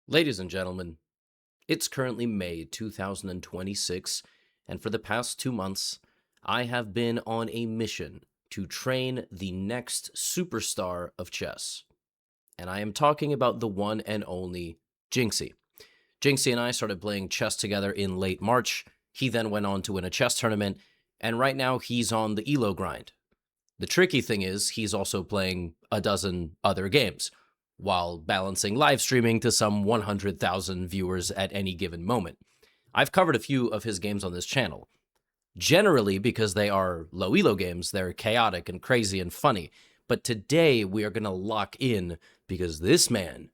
Ladies and gentlemen, it's currently May 2026, and for the past 2 months, I have been on a mission to train the next superstar of chess. And I am talking about the one and only Jynxzi. Jynxzi and I started playing chess together in late March. He then went on to win a chess tournament, and right now he's on the ELO grind. The tricky thing is he's also playing a dozen other games, while balancing live streaming to some 100,000 viewers at any given moment. I've covered a few of his games on this channel. Generally, because they are low elo games, they're chaotic and crazy and funny. But today we are going to lock in because this man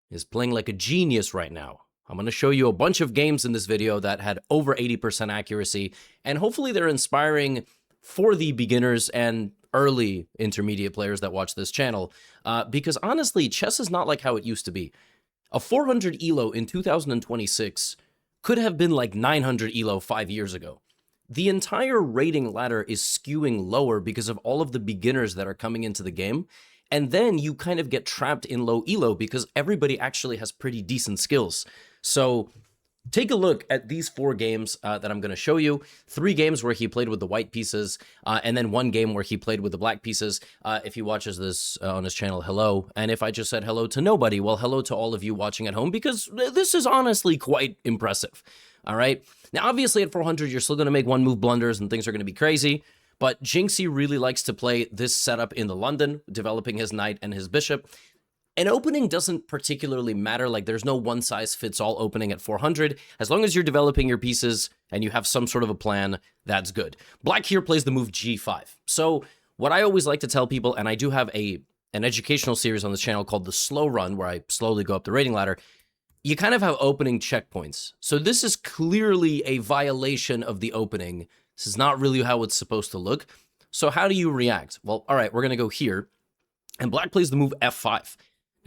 is playing like a genius right now. I'm going to show you a bunch of games in this video that had over 80% accuracy, and hopefully they're inspiring for the beginners and early intermediate players that watch this channel, because honestly, chess is not like how it used to be. A 400 elo in 2026 could have been like 900 elo 5 years ago. The entire rating ladder is skewing lower because of all of the beginners that are coming into the game, and then you kind of get trapped in low elo because everybody actually has pretty decent skills. So take a look at these 4 games that I'm going to show you. 3 games where he played with the white pieces, and then 1 game where he played with the black pieces. If he watches this on his channel, hello. And if I just said hello to nobody, well, hello to all of you watching at home, because this is honestly quite impressive. All right. Now, obviously, at 400, you're still going to make one-move blunders, and things are going to be crazy. But Jynxzi really likes to play this setup in the London, developing his knight and his bishop. An opening doesn't particularly matter. Like, there's no one-size-fits-all opening at 400. As long as you're developing your pieces and you have some sort of a plan, that's good. Black here plays the move G5. So what I always like to tell people, and I do have an educational series on this channel called The Slow Run, where I slowly go up the rating ladder, you kind of have opening checkpoints. So this is clearly a violation of the opening. This is not really how it's supposed to look. So how do you react? Well, all right, we're going to go here. And black plays the move F5.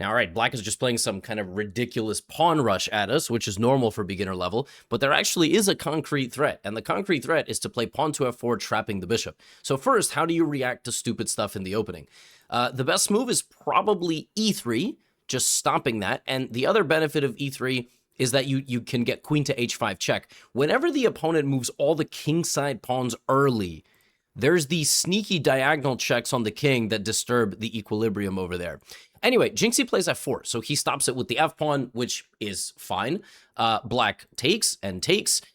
Now, all right, black is just playing some kind of ridiculous pawn rush at us, which is normal for beginner level, but there actually is a concrete threat, and the concrete threat is to play pawn to F4, trapping the bishop. So first, how do you react to stupid stuff in the opening? The best move is probably E3, just stopping that, and the other benefit of E3 is that you can get queen to H5 check. Whenever the opponent moves all the kingside pawns early, there's these sneaky diagonal checks on the king that disturb the equilibrium over there. Anyway, Jynxzi plays F4, so he stops it with the F pawn, which is fine. Black takes, and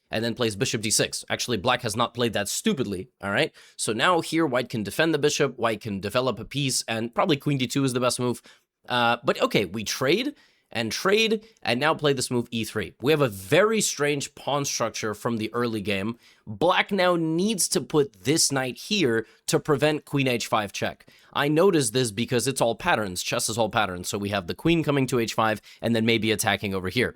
then plays bishop D6. Actually, black has not played that stupidly, all right? So now here, white can defend the bishop, white can develop a piece, and probably queen D2 is the best move. But okay, we trade, and now play this move E3. We have a very strange pawn structure from the early game. Black now needs to put this knight here to prevent queen H5 check. I noticed this because it's all patterns. Chess is all patterns. So we have the queen coming to H5 and then maybe attacking over here.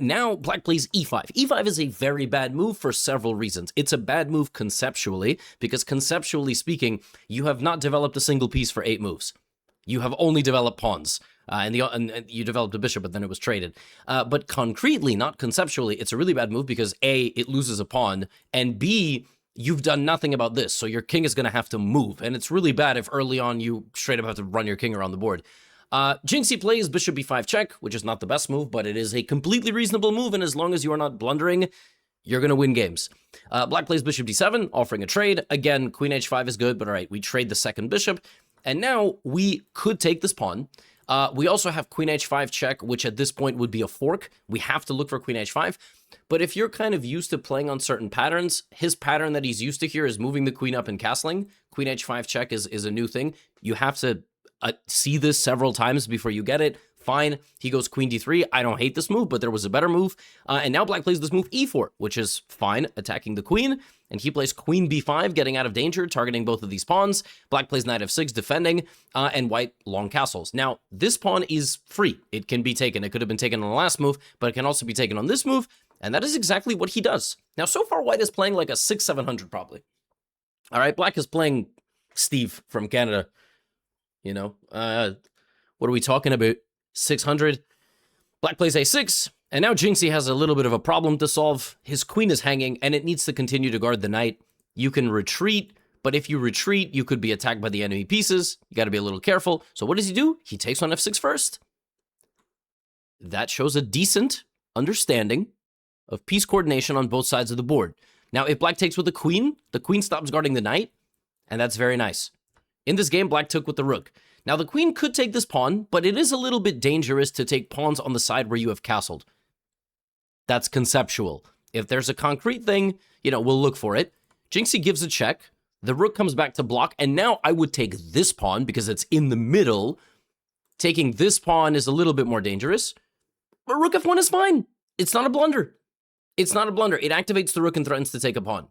Now black plays E5. E5 is a very bad move for several reasons. It's a bad move conceptually because conceptually speaking, you have not developed a single piece for 8 moves. You have only developed pawns. And you developed a bishop, but then it was traded. But concretely, not conceptually, it's a really bad move because A, it loses a pawn, and B, you've done nothing about this, so your king is going to have to move. And it's really bad if early on you straight up have to run your king around the board. Jynxzi plays bishop b5 check, which is not the best move, but it is a completely reasonable move, and as long as you are not blundering, you're going to win games. Black plays bishop d7, offering a trade. Again, queen h5 is good, but all right, we trade the second bishop, and now we could take this pawn. We also have queen h5 check, which at this point would be a fork. We have to look for queen h5. But if you're kind of used to playing on certain patterns, his pattern that he's used to here is moving the queen up and castling. Queen h5 check is a new thing. You have to see this several times before you get it. Fine. He goes queen d3. I don't hate this move, but there was a better move. And now black plays this move e4, which is fine, attacking the queen. And he plays queen b5, getting out of danger, targeting both of these pawns. Black plays knight f6, defending, and white long castles. Now, this pawn is free. It can be taken. It could have been taken on the last move, but it can also be taken on this move. And that is exactly what he does. Now, so far, white is playing like a 6-700 probably. All right, black is playing Steve from Canada. You know, what are we talking about? 600. Black plays a6, and now Jynxzi has a little bit of a problem to solve. His queen is hanging, and it needs to continue to guard the knight. You can retreat, but if you retreat, you could be attacked by the enemy pieces. You got to be a little careful. So what does he do? He takes on f6 first. that shows a decent understanding of piece coordination on both sides of the board. Now, if black takes with the queen stops guarding the knight, and that's very nice. In this game, black took with the rook. Now, the queen could take this pawn, but it is a little bit dangerous to take pawns on the side where you have castled. That's conceptual. If there's a concrete thing, we'll look for it. Jynxzi gives a check. The rook comes back to block, and now I would take this pawn because it's in the middle. Taking this pawn is a little bit more dangerous. But rook f1 is fine. It's not a blunder. It's not a blunder. It activates the rook and threatens to take a pawn.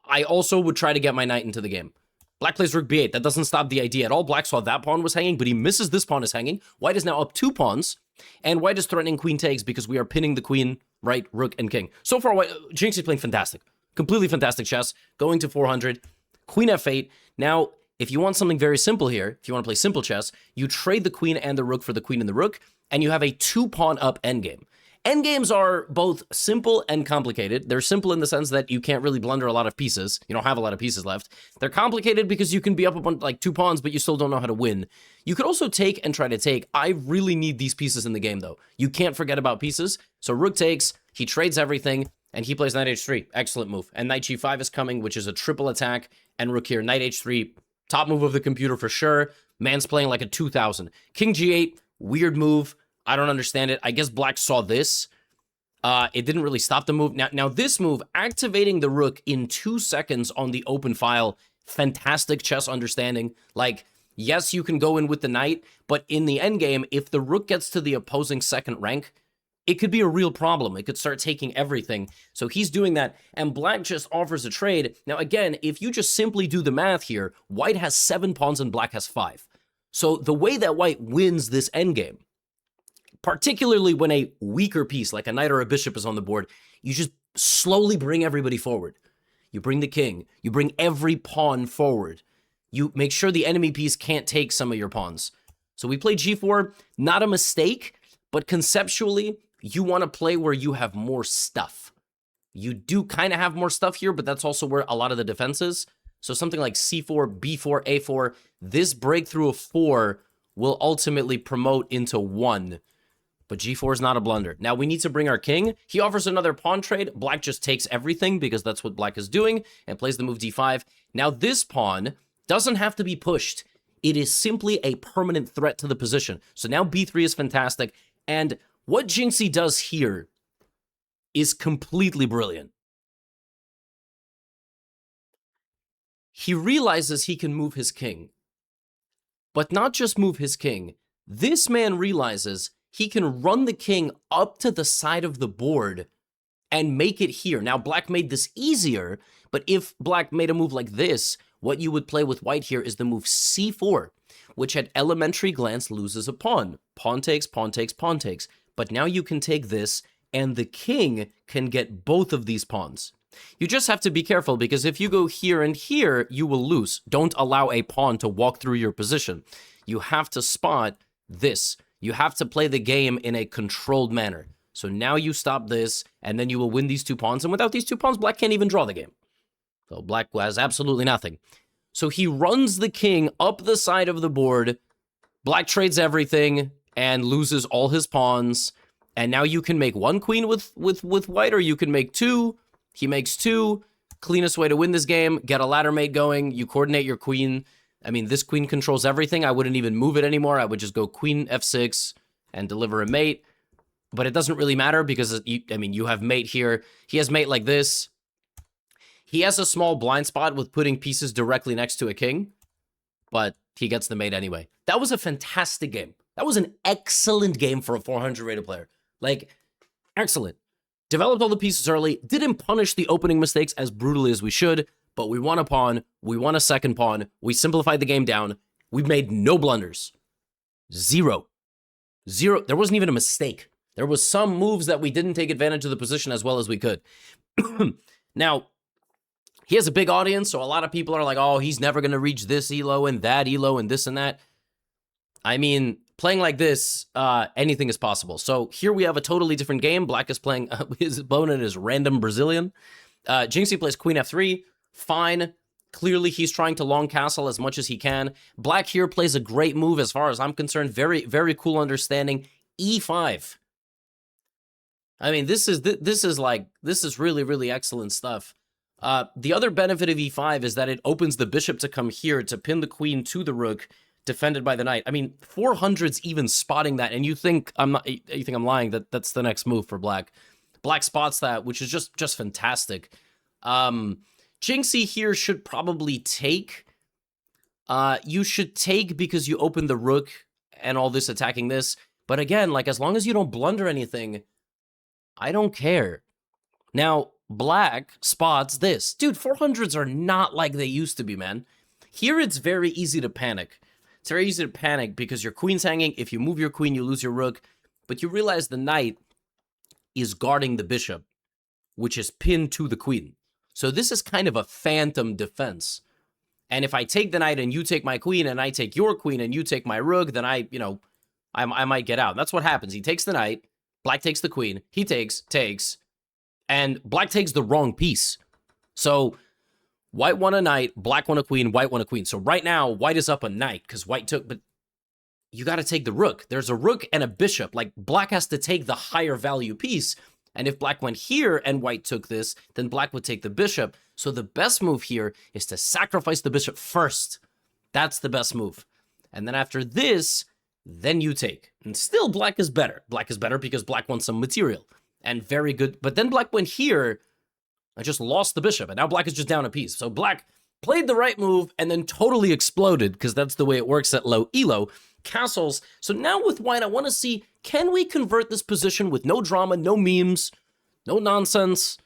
I also would try to get my knight into the game. Black plays rook b8. That doesn't stop the idea at all. Black saw that pawn was hanging, but he misses this pawn is hanging. White is now up 2 pawns, and white is threatening queen takes because we are pinning the queen, right, rook, and king. So far, Jynxzi is playing fantastic. Completely fantastic chess. Going to 400. Queen f8. Now, if you want something very simple here, if you want to play simple chess, you trade the queen and the rook for the queen and the rook, and you have a 2-pawn up endgame. Endgames are both simple and complicated. They're simple in the sense that you can't really blunder a lot of pieces. You don't have a lot of pieces left. They're complicated because you can be up on like 2 pawns, but you still don't know how to win. You could also take and try to take. I really need these pieces in the game, though. You can't forget about pieces. So rook takes, he trades everything, and he plays knight h3. Excellent move. And knight g5 is coming, which is a triple attack. And rook here, knight h3, top move of the computer for sure. Man's playing like a 2000. King g8, weird move. I don't understand it. I guess black saw this. It didn't really stop the move. Now this move, activating the rook in 2 seconds on the open file, fantastic chess understanding. Like, yes, you can go in with the knight, but in the endgame, if the rook gets to the opposing second rank, it could be a real problem. It could start taking everything. So he's doing that, and black just offers a trade. Now, again, if you just simply do the math here, white has 7 pawns and black has 5. So the way that white wins this endgame, particularly when a weaker piece like a knight or a bishop is on the board, you just slowly bring everybody forward. You bring the king. You bring every pawn forward. You make sure the enemy piece can't take some of your pawns. So we play g4, not a mistake, but conceptually, you want to play where you have more stuff. You do kind of have more stuff here, but that's also where a lot of the defense is. So something like c4, b4, a4, this breakthrough of 4 will ultimately promote into 1. But g4 is not a blunder. Now we need to bring our king. He offers another pawn trade. Black just takes everything because that's what black is doing and plays the move d5. Now this pawn doesn't have to be pushed. It is simply a permanent threat to the position. So now b3 is fantastic. And what Jynxzi does here is completely brilliant. He realizes he can move his king. But not just move his king. This man realizes he can run the king up to the side of the board and make it here. Now, black made this easier, but if black made a move like this, what you would play with white here is the move c4, which at elementary glance loses a pawn. Pawn takes, pawn takes, pawn takes. But now you can take this, and the king can get both of these pawns. You just have to be careful, because if you go here and here, you will lose. Don't allow a pawn to walk through your position. You have to spot this. You have to play the game in a controlled manner. So now you stop this, and then you will win these 2 pawns. And without these 2 pawns, black can't even draw the game. So black has absolutely nothing. So he runs the king up the side of the board. Black trades everything and loses all his pawns. And now you can make 1 queen with white, or you can make 2. He makes 2. Cleanest way to win this game. Get a ladder mate going. You coordinate your queen. I mean, this queen controls everything. I wouldn't even move it anymore. I would just go queen f6 and deliver a mate. But it doesn't really matter because, you have mate here. He has mate like this. He has a small blind spot with putting pieces directly next to a king. But he gets the mate anyway. That was a fantastic game. That was an excellent game for a 400 rated player. Like, excellent. Developed all the pieces early. Didn't punish the opening mistakes as brutally as we should. But we won a pawn, we won a second pawn, we simplified the game down, we've made no blunders. 0. There wasn't even a mistake. There was some moves that we didn't take advantage of the position as well as we could. Now, he has a big audience, so a lot of people are like, oh, he's never going to reach this elo and that elo and this and that. I mean, playing like this, anything is possible. So here we have a totally different game. Black is playing, his opponent is random Brazilian. Jynxzi plays queen f3. Fine. Clearly, he's trying to long castle as much as he can. Black here plays a great move as far as I'm concerned. Very, very cool understanding. e5. I mean, this is really, really excellent stuff. The other benefit of e5 is that it opens the bishop to come here to pin the queen to the rook, defended by the knight. I mean, 400's even spotting that, and you think I'm lying. That's the next move for black. Black spots that, which is just fantastic. Jynxzi here should probably take. You should take because you open the rook and all this attacking this. But again, like, as long as you don't blunder anything, I don't care. Now, black spots this. Dude, 400s are not like they used to be, man. Here, it's very easy to panic. It's very easy to panic because your queen's hanging. If you move your queen, you lose your rook. But you realize the knight is guarding the bishop, which is pinned to the queen. So this is kind of a phantom defense. And if I take the knight and you take my queen and I take your queen and you take my rook, then I might get out. That's what happens. He takes the knight, black takes the queen, he takes, and black takes the wrong piece. So white won a knight, black won a queen, white won a queen. So right now, white is up a knight because white took, but you got to take the rook. There's a rook and a bishop. Like, black has to take the higher value piece. And if black went here and white took this, then black would take the bishop. So the best move here is to sacrifice the bishop first. That's the best move. And then after this, then you take. And still, black is better. Black is better because black wants some material. And very good. But then black went here. I just lost the bishop. And now black is just down a piece. So black played the right move and then totally exploded, because that's the way it works at low elo. Castles. So now with white, I want to see, can we convert this position with no drama, no memes, no nonsense?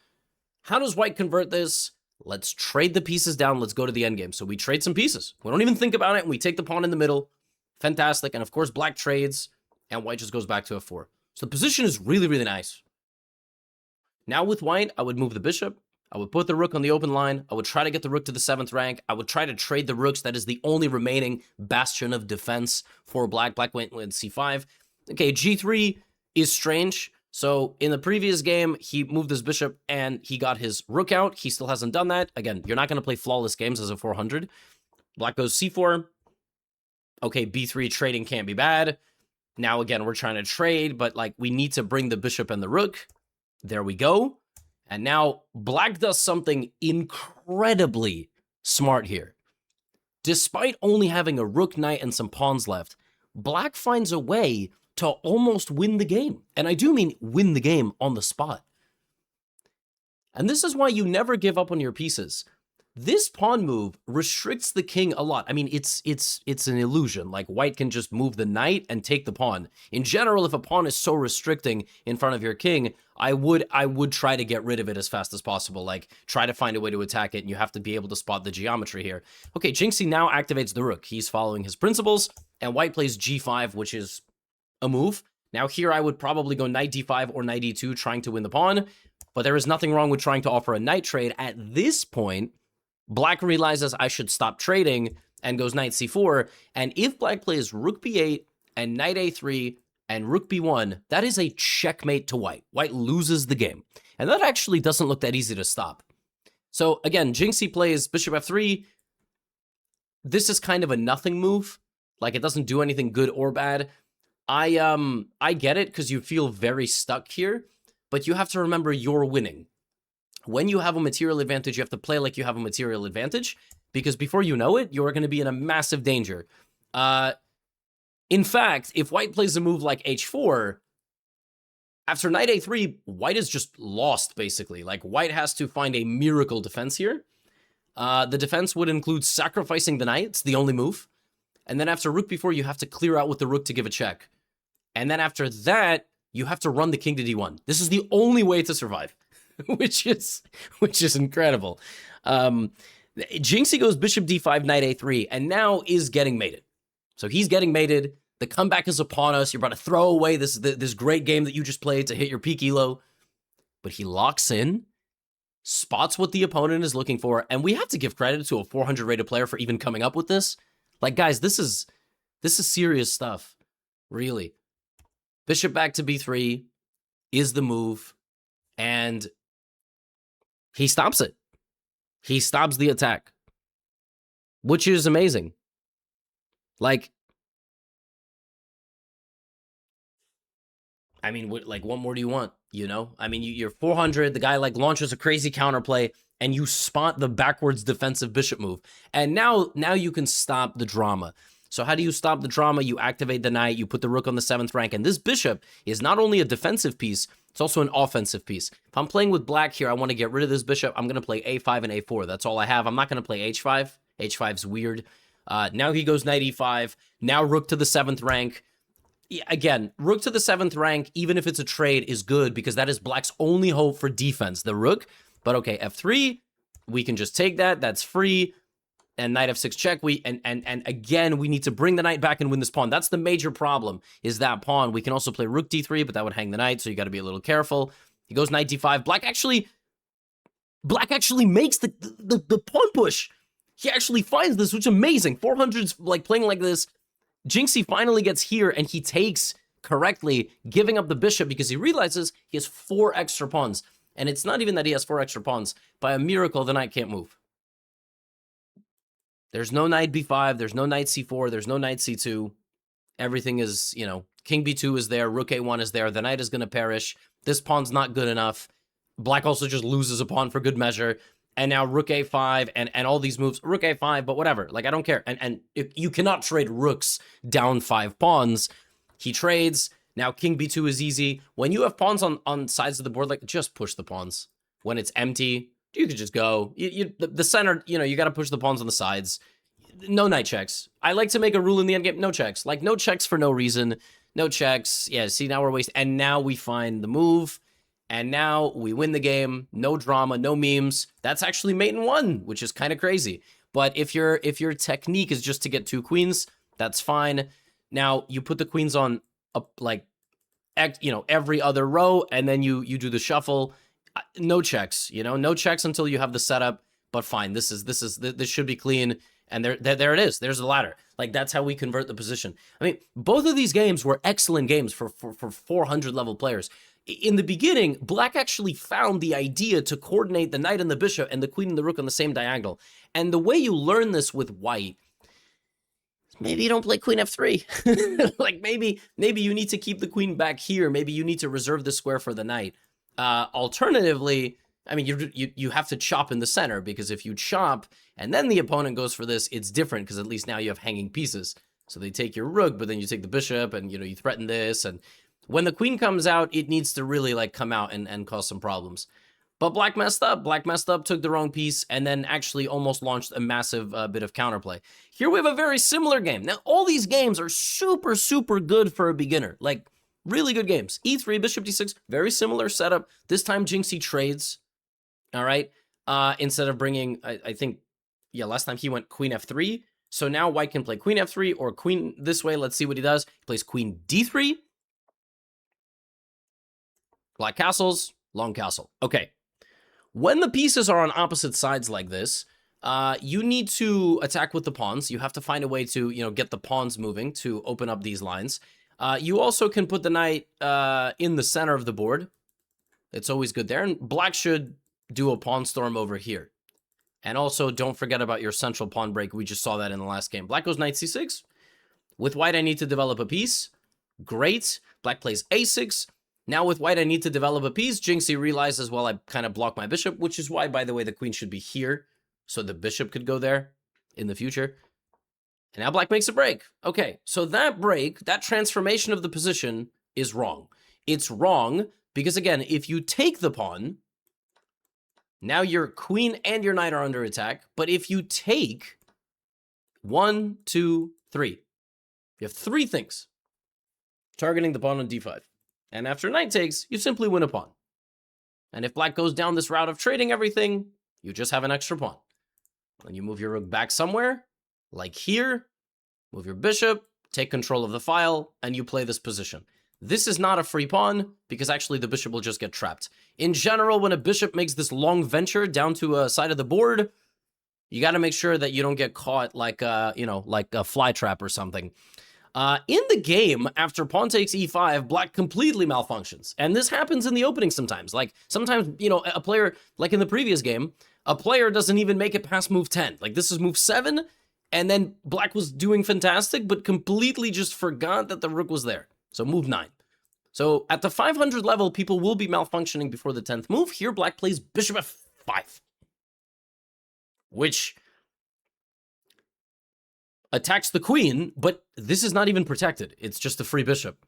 How does white convert this? Let's trade the pieces down. Let's go to the endgame. So we trade some pieces. We don't even think about it, and we take the pawn in the middle. Fantastic. And of course, black trades, and white just goes back to f4. So the position is really, really nice. Now with white, I would move the bishop. I would put the rook on the open line. I would try to get the rook to the 7th rank. I would try to trade the rooks. That is the only remaining bastion of defense for black. Black went with c5. Okay, g3 is strange. So in the previous game, he moved his bishop and he got his rook out. He still hasn't done that. Again, you're not going to play flawless games as a 400. Black goes c4. Okay, b3 trading can't be bad. Now, again, we're trying to trade, but like, we need to bring the bishop and the rook. There we go. And now black does something incredibly smart here. Despite only having a rook, knight, and some pawns left, black finds a way to almost win the game. And I do mean win the game on the spot. And this is why you never give up on your pieces. This pawn move restricts the king a lot. I mean, it's an illusion. Like, white can just move the knight and take the pawn. In general, if a pawn is so restricting in front of your king, I would try to get rid of it as fast as possible. Like, try to find a way to attack it, and you have to be able to spot the geometry here. Okay, Jynxzi now activates the rook. He's following his principles, and white plays g5, which is a move. Now here I would probably go knight d5 or knight d2, trying to win the pawn, but there is nothing wrong with trying to offer a knight trade. At this point, black realizes I should stop trading and goes knight c4, and if black plays rook b8 and knight a3 and rook b1, that is a checkmate to white. White loses the game, and that actually doesn't look that easy to stop. So again, Jynxzi plays bishop f3. This is kind of a nothing move. Like, it doesn't do anything good or bad. I get it, because you feel very stuck here, but you have to remember you're winning. When you have a material advantage, you have to play like you have a material advantage, because before you know it, you're going to be in a massive danger. In fact, if white plays a move like h4, after knight a3, white is just lost, basically. Like, white has to find a miracle defense here. The defense would include sacrificing the knight. It's the only move. And then after rook b4, you have to clear out with the rook to give a check. And then after that, you have to run the king to d1. This is the only way to survive, which is incredible. Jynxzi goes bishop d5, knight a3, and now is getting mated. So he's getting mated. The comeback is upon us. You're about to throw away this great game that you just played to hit your peak elo. But he locks in, spots what the opponent is looking for, and we have to give credit to a 400 rated player for even coming up with this. Like, guys, this is serious stuff, really. Bishop back to b3 is the move, and he stops it. He stops the attack, which is amazing. Like, I mean, like, what more do you want? You know, I mean, you're 400. The guy like launches a crazy counterplay, and you spot the backwards defensive bishop move. And now you can stop the drama. So how do you stop the drama? You activate the knight. You put the rook on the 7th rank, and this bishop is not only a defensive piece, it's also an offensive piece. If I'm playing with black here, I want to get rid of this bishop. I'm going to play a5 and a4. That's all I have. I'm not going to play h5. H5's weird. Now he goes knight e5. Now rook to the 7th rank. Again, rook to the 7th rank, even if it's a trade, is good because that is black's only hope for defense, the rook. But okay, f3, we can just take that. That's free. And knight f6 check. And again, we need to bring the knight back and win this pawn. That's the major problem, is that pawn. We can also play rook d3, but that would hang the knight, so you got to be a little careful. He goes knight d5. Black actually makes the pawn push. He actually finds this, which is amazing. 400's like playing like this. Jynxzi finally gets here, and he takes correctly, giving up the bishop because he realizes he has 4 extra pawns. And it's not even that he has 4 extra pawns. By a miracle, the knight can't move. There's no knight b5, there's no knight c4, there's no knight c2. Everything is, you know, king b2 is there, rook a1 is there, the knight is going to perish. This pawn's not good enough. Black also just loses a pawn for good measure. And now rook a5 and all these moves, rook a5, but whatever. Like, I don't care. And if you cannot trade rooks down 5 pawns. He trades. Now king b2 is easy. When you have pawns on sides of the board, like, just push the pawns. When it's empty, you could just go. The center, you know, you got to push the pawns on the sides. No knight checks. I like to make a rule in the endgame. No checks. Like, no checks for no reason. No checks. Yeah, see, now we're wasting. And now we find the move. And now we win the game. No drama, no memes. That's actually mate in 1, which is kind of crazy. But if your technique is just to get 2 queens, that's fine. Now you put the queens on like, you know, every other row, and then you do the shuffle. No checks, you know, no checks until you have the setup. But fine, this should be clean. And there it is. There's the ladder. Like, that's how we convert the position. I mean, both of these games were excellent games for 400 level players. In the beginning, black actually found the idea to coordinate the knight and the bishop and the queen and the rook on the same diagonal. And the way you learn this with white, maybe you don't play queen f3. Like, maybe you need to keep the queen back here. Maybe you need to reserve the square for the knight. Alternatively, I mean, you have to chop in the center, because if you chop and then the opponent goes for this, it's different, because at least now you have hanging pieces. So they take your rook, but then you take the bishop, and, you know, you threaten this. And when the queen comes out, it needs to really, like, come out and cause some problems. But black messed up. Black messed up, took the wrong piece, and then actually almost launched a massive bit of counterplay. Here we have a very similar game. Now, all these games are super, super good for a beginner. Like, really good games. E3, bishop d6, very similar setup. This time, Jynxzi trades. All right. Instead of bringing, I think, yeah, last time he went queen f3. So now white can play queen f3 or queen this way. Let's see what he does. He plays queen d3. Black castles, long castle. Okay. When the pieces are on opposite sides like this, you need to attack with the pawns. You have to find a way to, you know, get the pawns moving to open up these lines. You also can put the knight in the center of the board. It's always good there. And black should do a pawn storm over here. And also, don't forget about your central pawn break. We just saw that in the last game. Black goes knight c6. With white, I need to develop a piece. Great. Black plays a6. Now with white, I need to develop a piece. Jynxzi realizes, well, I kind of block my bishop, which is why, by the way, the queen should be here, so the bishop could go there in the future. And now black makes a break. Okay, so that break, that transformation of the position is wrong. It's wrong because, again, if you take the pawn, now your queen and your knight are under attack. But if you take 1, 2, 3, you have 3 things targeting the pawn on d5. And after knight takes, you simply win a pawn. And if black goes down this route of trading everything, you just have an extra pawn. When you move your rook back somewhere, like here, move your bishop, take control of the file, and you play this position. This is not a free pawn, because actually the bishop will just get trapped. In general, when a bishop makes this long venture down to a side of the board, you got to make sure that you don't get caught like like a fly trap or something. In the game, after pawn takes e5, black completely malfunctions. And this happens in the opening sometimes. Like, sometimes, you know, a player, like in the previous game, a player doesn't even make it past move 10. Like, this is move 7, and then black was doing fantastic, but completely just forgot that the rook was there. So move 9. So at the 500 level, people will be malfunctioning before the 10th move. Here, black plays bishop f5, which attacks the queen, but this is not even protected. It's just a free bishop.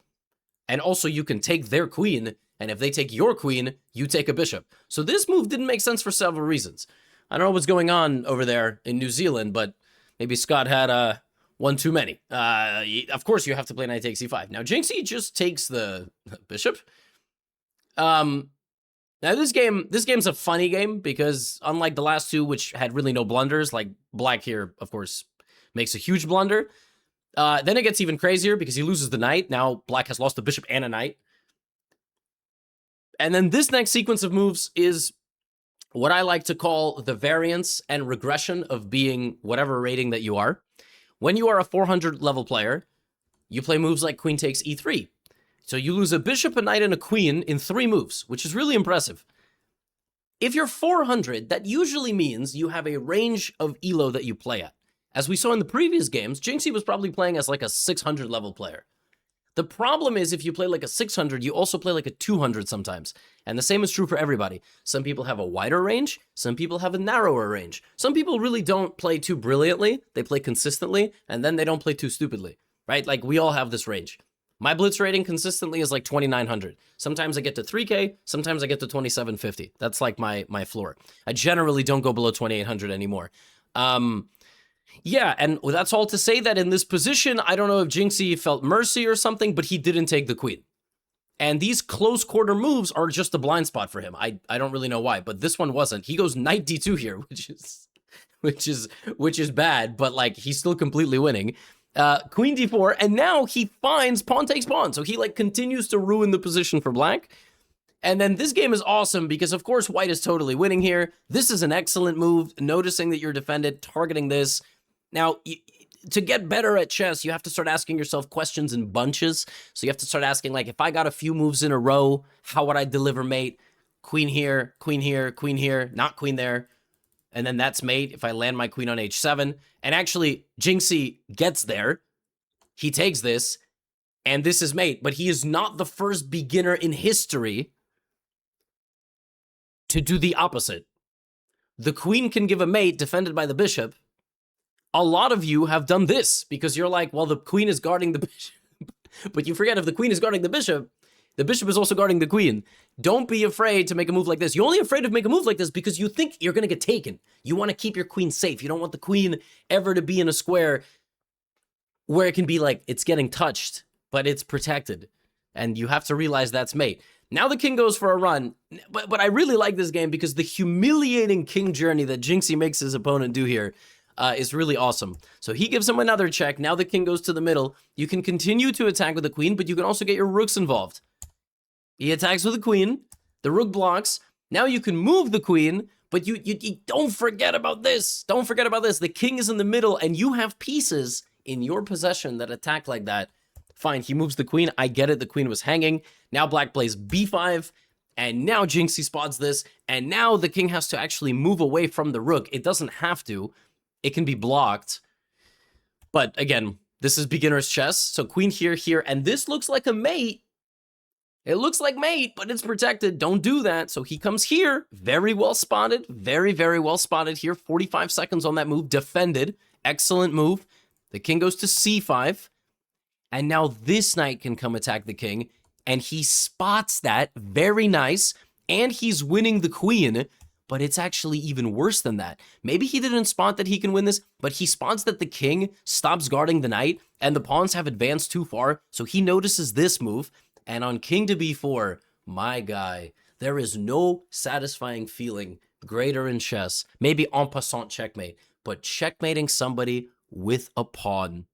And also, you can take their queen, and if they take your queen, you take a bishop. So this move didn't make sense for several reasons. I don't know what's going on over there in New Zealand, but maybe Scott had one too many. Of course, you have to play knight takes e5. Now, Jynxzi just takes the bishop. Now, this game's a funny game because unlike the last two, which had really no blunders, like black here, of course, makes a huge blunder. Then it gets even crazier because he loses the knight. Now black has lost the bishop and a knight. And then this next sequence of moves is what I like to call the variance and regression of being whatever rating that you are. When you are a 400 level player, you play moves like queen takes e3. So you lose a bishop, a knight, and a queen in 3 moves, which is really impressive. If you're 400, that usually means you have a range of elo that you play at. As we saw in the previous games, Jynxzi was probably playing as like a 600 level player. The problem is if you play like a 600, you also play like a 200 sometimes. And the same is true for everybody. Some people have a wider range, some people have a narrower range. Some people really don't play too brilliantly, they play consistently, and then they don't play too stupidly, right? Like we all have this range. My blitz rating consistently is like 2,900. Sometimes I get to 3K, sometimes I get to 2,750. That's like my floor. I generally don't go below 2,800 anymore. Yeah, and that's all to say that in this position, I don't know if Jynxzi felt mercy or something, but he didn't take the queen. And these close quarter moves are just a blind spot for him. I don't really know why, but this one wasn't. He goes knight d2 here, which is bad, but like he's still completely winning. Queen d4, and now he finds pawn takes pawn, so he like continues to ruin the position for black. And then this game is awesome because, of course, white is totally winning here. This is an excellent move, noticing that you're defended, targeting this. Now, to get better at chess, you have to start asking yourself questions in bunches. So you have to start asking, like, if I got a few moves in a row, how would I deliver mate? Queen here, queen here, queen here, not queen there. And then that's mate if I land my queen on h7. And actually, Jynxzi gets there. He takes this, and this is mate. But he is not the first beginner in history to do the opposite. The queen can give a mate defended by the bishop. A lot of you have done this because you're like, well, the queen is guarding the bishop. But you forget if the queen is guarding the bishop is also guarding the queen. Don't be afraid to make a move like this. You're only afraid of making a move like this because you think you're going to get taken. You want to keep your queen safe. You don't want the queen ever to be in a square where it can be like it's getting touched, but it's protected. And you have to realize that's mate. Now the king goes for a run, but I really like this game because the humiliating king journey that Jynxzi makes his opponent do here is really awesome. So he gives him another check. Now the king goes to the middle. You can continue to attack with the queen, but you can also get your rooks involved. He attacks with the queen. The rook blocks. Now you can move the queen, but you don't forget about this. Don't forget about this. The king is in the middle, and you have pieces in your possession that attack like that. Fine, he moves the queen. I get it. The queen was hanging. Now black plays b5, and now Jynxzi spots this, and now the king has to actually move away from the rook. It doesn't have to. It can be blocked. But again, this is beginner's chess. So queen here, here, and this looks like a mate. It looks like mate, but it's protected. Don't do that. So he comes here. Very well spotted. Very, very well spotted here. 45 seconds on that move. Defended. Excellent move. The king goes to c5. And now this knight can come attack the king. And he spots that. Very nice. And he's winning the queen. But it's actually even worse than that. Maybe he didn't spot that he can win this, but he spots that the king stops guarding the knight and the pawns have advanced too far, so he notices this move. And on king to b4, my guy, there is no satisfying feeling greater in chess. Maybe en passant checkmate, but checkmating somebody with a pawn.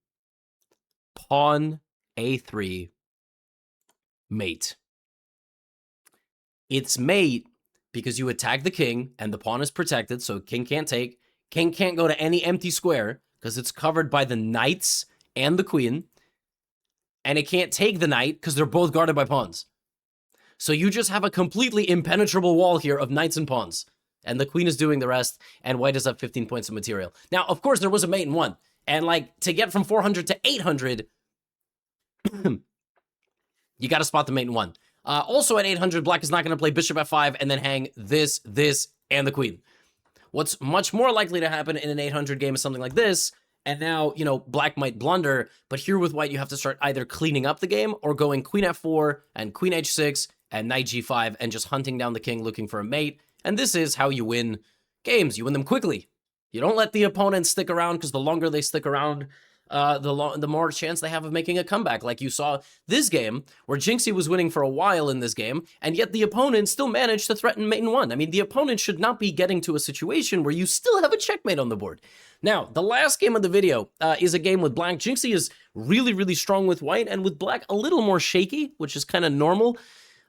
Pawn a3, mate. It's mate because you attack the king and the pawn is protected, so king can't take. King can't go to any empty square because it's covered by the knights and the queen. And it can't take the knight because they're both guarded by pawns. So you just have a completely impenetrable wall here of knights and pawns. And the queen is doing the rest, and white does have 15 points of material. Now, of course, there was a mate in one. And like, to get from 400 to 800, You got to spot the mate in 1. Also at 800, black is not going to play bishop f5 and then hang this, and the queen. What's much more likely to happen in an 800 game is something like this, and now, you know, black might blunder, but here with white, you have to start either cleaning up the game or going queen f4 and queen h6 and knight g5 and just hunting down the king looking for a mate, and this is how you win games. You win them quickly. You don't let the opponent stick around, because the longer they stick around, the more chance they have of making a comeback. Like you saw this game, where Jynxzi was winning for a while in this game, and yet the opponent still managed to threaten mate in 1. I mean, the opponent should not be getting to a situation where you still have a checkmate on the board. Now, the last game of the video is a game with black. Jynxzi is really, really strong with white, and with black, a little more shaky, which is kind of normal.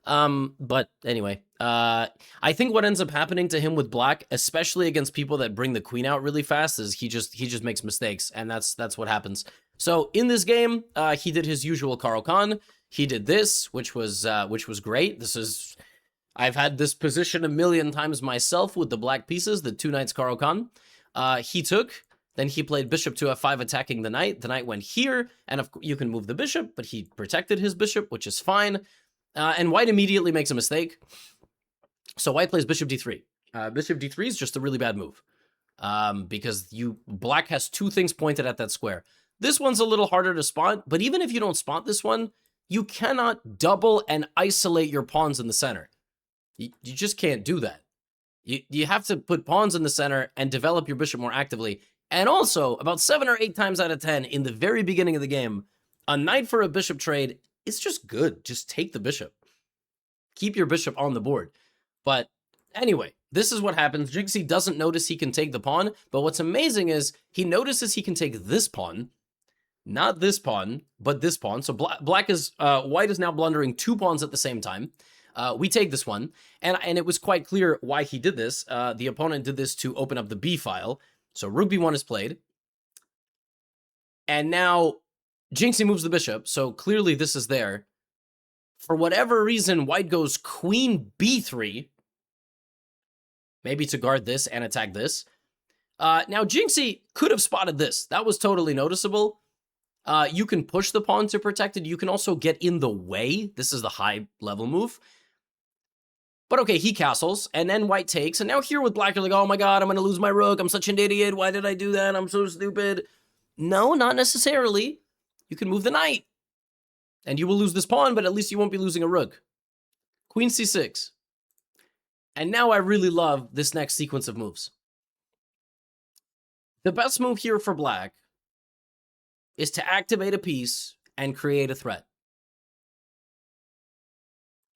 But anyway, I think what ends up happening to him with black, especially against people that bring the queen out really fast, is he just makes mistakes, and that's what happens. So in this game, he did his usual Carl Khan. He did this, which was great. I've had this position a million times myself with the black pieces, the 2 knights Carl Khan. He took, then he played bishop to f5 attacking the knight. The knight went here, and you can move the bishop, but he protected his bishop, which is fine. And white immediately makes a mistake. So white plays bishop d3. Bishop d3 is just a really bad move. Because black has 2 things pointed at that square. This one's a little harder to spot, but even if you don't spot this one, you cannot double and isolate your pawns in the center. You just can't do that. You have to put pawns in the center and develop your bishop more actively. And also, about 7 or 8 times out of 10 in the very beginning of the game, a knight for a bishop trade, it's just good. Just take the bishop. Keep your bishop on the board. But anyway, this is what happens. Jynxzi doesn't notice he can take the pawn, but what's amazing is he notices he can take this pawn, not this pawn, but this pawn. So white is now blundering 2 pawns at the same time. We take this one, and it was quite clear why he did this. The opponent did this to open up the b file. So rook b1 is played. And now Jynxzi moves the bishop, so clearly this is there. For whatever reason, white goes queen b3, maybe to guard this and attack this. Now, Jynxzi could have spotted this. That was totally noticeable. You can push the pawn to protect it. You can also get in the way. This is the high-level move. But okay, he castles, and then white takes. And now here with black, you're like, oh my god, I'm going to lose my rook. I'm such an idiot. Why did I do that? I'm so stupid. No, not necessarily. You can move the knight, and you will lose this pawn, but at least you won't be losing a rook. Queen c6. And now I really love this next sequence of moves. The best move here for black is to activate a piece and create a threat.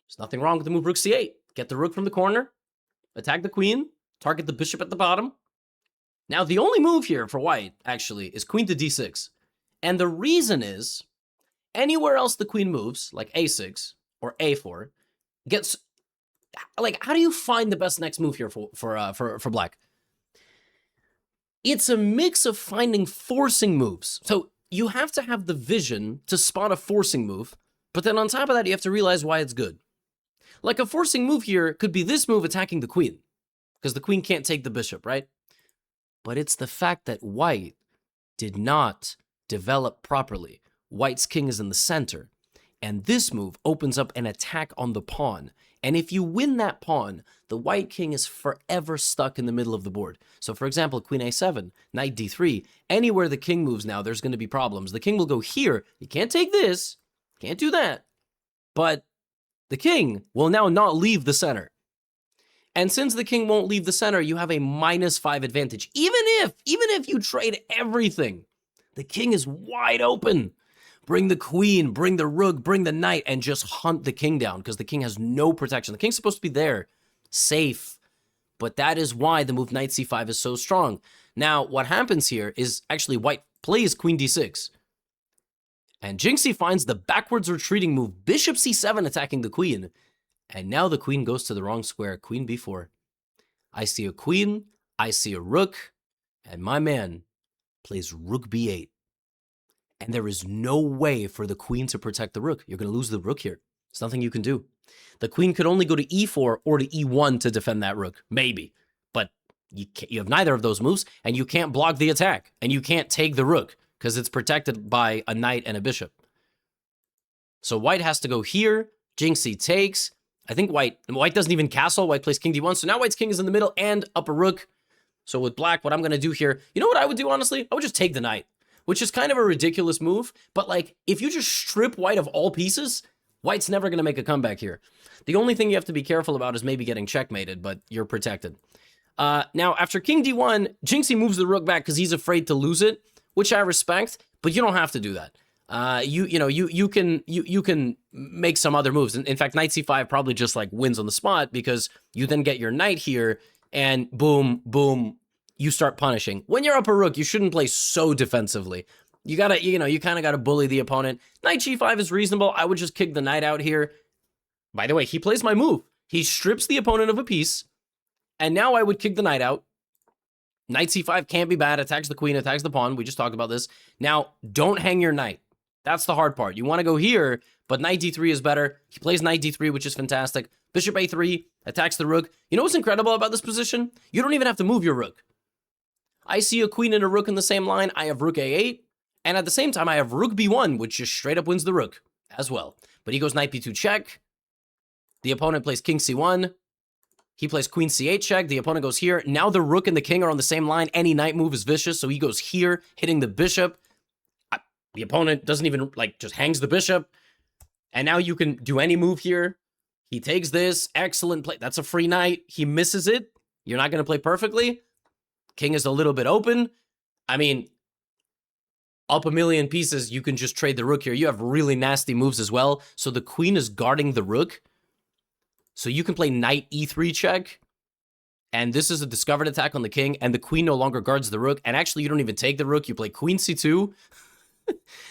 There's nothing wrong with the move rook c8. Get the rook from the corner, attack the queen, target the bishop at the bottom. Now, the only move here for white, actually, is queen to d6. And the reason is, anywhere else the queen moves, like a6 or a4, gets... Like, how do you find the best next move here for black? It's a mix of finding forcing moves. So you have to have the vision to spot a forcing move, but then on top of that, you have to realize why it's good. Like a forcing move here could be this move attacking the queen, because the queen can't take the bishop, right? But it's the fact that white did not develop properly. White's king is in the center, and this move opens up an attack on the pawn. And if you win that pawn, the white king is forever stuck in the middle of the board. So for example, queen a7, knight d3, anywhere the king moves now, there's going to be problems. The king will go here. You can't take this. Can't do that. But the king will now not leave the center. And since the king won't leave the center, you have a -5 advantage. Even if you trade everything, the king is wide open. Bring the queen, bring the rook, bring the knight, and just hunt the king down, because the king has no protection. The king's supposed to be there, safe. But that is why the move knight c5 is so strong. Now, what happens here is actually white plays queen d6. And Jynxzi finds the backwards retreating move, bishop c7 attacking the queen. And now the queen goes to the wrong square, queen b4. I see a queen, I see a rook, and my man plays rook b8. And there is no way for the queen to protect the rook. You're going to lose the rook here. There's nothing you can do. The queen could only go to e4 or to e1 to defend that rook, maybe. But you have neither of those moves, and you can't block the attack, and you can't take the rook, because it's protected by a knight and a bishop. So white has to go here. Jynxzi takes. I think white doesn't even castle. White plays king d1. So now white's king is in the middle and up a rook. So with black, what I'm going to do here, you know what I would do, honestly? I would just take the knight, which is kind of a ridiculous move. But like, if you just strip white of all pieces, white's never going to make a comeback here. The only thing you have to be careful about is maybe getting checkmated, but you're protected. Now, after king d1, Jynxzi moves the rook back because he's afraid to lose it, which I respect, but you don't have to do that. You can make some other moves. In fact, knight c5 probably just like wins on the spot because you then get your knight here and boom, boom, you start punishing. When you're up a rook, you shouldn't play so defensively. You gotta, you kind of gotta bully the opponent. Knight g5 is reasonable. I would just kick the knight out here. By the way, he plays my move. He strips the opponent of a piece, and now I would kick the knight out. Knight c5 can't be bad. Attacks the queen, attacks the pawn. We just talked about this. Now, don't hang your knight. That's the hard part. You want to go here, but knight d3 is better. He plays knight d3, which is fantastic. Bishop a3, attacks the rook. You know what's incredible about this position? You don't even have to move your rook. I see a queen and a rook in the same line. I have rook a8, and at the same time, I have rook b1, which just straight up wins the rook as well. But he goes knight b2 check. The opponent plays king c1. He plays queen c8 check. The opponent goes here. Now the rook and the king are on the same line. Any knight move is vicious, so he goes here, hitting the bishop. The opponent doesn't even, just hangs the bishop. And now you can do any move here. He takes this. Excellent play. That's a free knight. He misses it. You're not going to play perfectly. King is a little bit open. I mean, up a million pieces, you can just trade the rook here. You have really nasty moves as well. So the queen is guarding the rook. So you can play knight e3 check. And this is a discovered attack on the king. And the queen no longer guards the rook. And actually, you don't even take the rook. You play queen c2.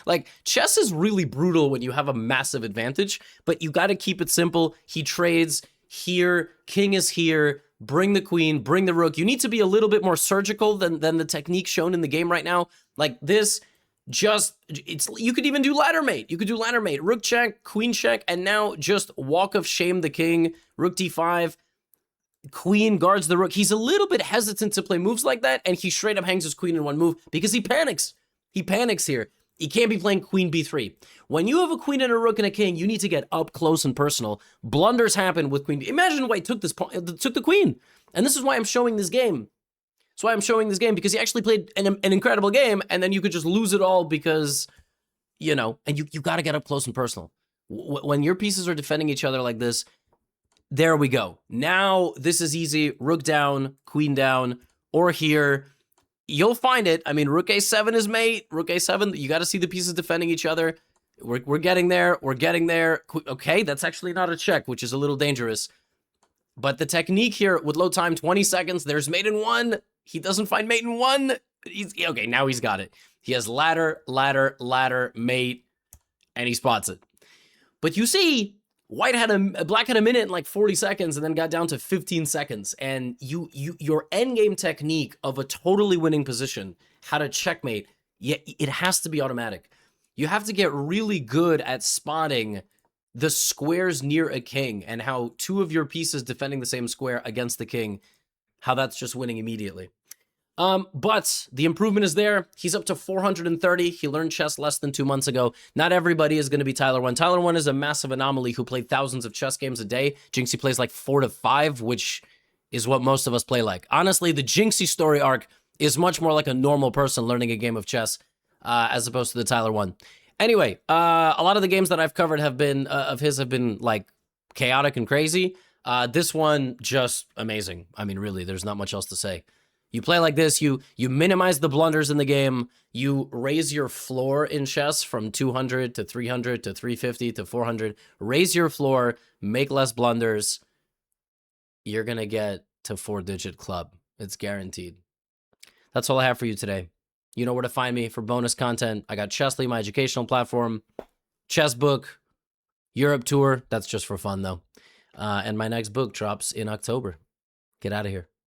Like, chess is really brutal when you have a massive advantage, but you got to keep it simple. He trades here, king is here, bring the queen, bring the rook. You need to be a little bit more surgical than the technique shown in the game right now. Like this, you could even do ladder mate. You could do ladder mate, rook check, queen check, and now just walk of shame the king, rook d5, queen guards the rook. He's a little bit hesitant to play moves like that, and he straight up hangs his queen in one move because he panics. He panics here. He can't be playing queen b3. When you have a queen and a rook and a king, you need to get up close and personal. Blunders happen with queen. Imagine white took the queen. And this is why I'm showing this game. That's why I'm showing this game, because he actually played an incredible game, and then you could just lose it all because, and you got to get up close and personal. When your pieces are defending each other like this, there we go. Now this is easy. Rook down, queen down, or here. You'll find it. I mean, rook a7 is mate. Rook a7, you got to see the pieces defending each other. We're getting there. We're getting there. Okay, that's actually not a check, which is a little dangerous. But the technique here with low time, 20 seconds, there's mate in one. He doesn't find mate in one. Okay, now he's got it. He has ladder, ladder, ladder, mate, and he spots it. But you see, black had a minute and 40 seconds and then got down to 15 seconds. And your endgame technique of a totally winning position, how to checkmate, it has to be automatic. You have to get really good at spotting the squares near a king and how two of your pieces defending the same square against the king, how that's just winning immediately. But the improvement is there. He's up to 430. He learned chess less than 2 months ago. Not everybody is going to be Tyler 1. Tyler 1 is a massive anomaly who played thousands of chess games a day. Jynxzi plays 4 to 5, which is what most of us play like. Honestly, the Jynxzi story arc is much more like a normal person learning a game of chess, as opposed to the Tyler 1. Anyway, a lot of the games that I've covered have been chaotic and crazy. This one, just amazing. I mean, really, there's not much else to say. You play like this, you minimize the blunders in the game, you raise your floor in chess from 200 to 300 to 350 to 400, raise your floor, make less blunders, you're gonna get to 4-digit club. It's guaranteed. That's all I have for you today. You know where to find me for bonus content. I got Chessly, my educational platform, Chess Book, Europe Tour, that's just for fun though. And my next book drops in October. Get out of here.